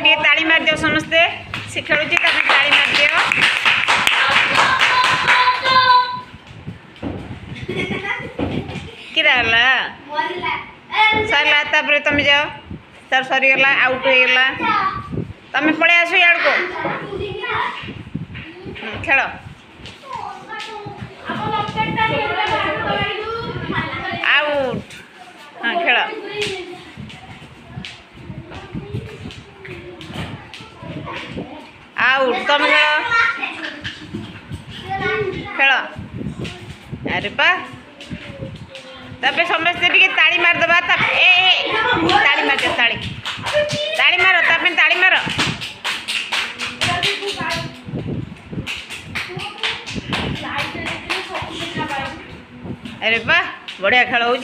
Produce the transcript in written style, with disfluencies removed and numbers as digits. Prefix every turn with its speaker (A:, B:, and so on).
A: टे ताली मार दियो समस्ते से खेलुची ताली मार दियो किराला सरला तापर तुम जाओ तार सरीगला आउट हो गला तुम पड़े आसो यार को खेल आउट हाँ खेल आउट तुम खेल अरे पा तबे समस्ते टिके ताली मार दबा तब ताली मार दे ताली मारो तबे ताली मारो अरे वाह बढ़िया खेल हो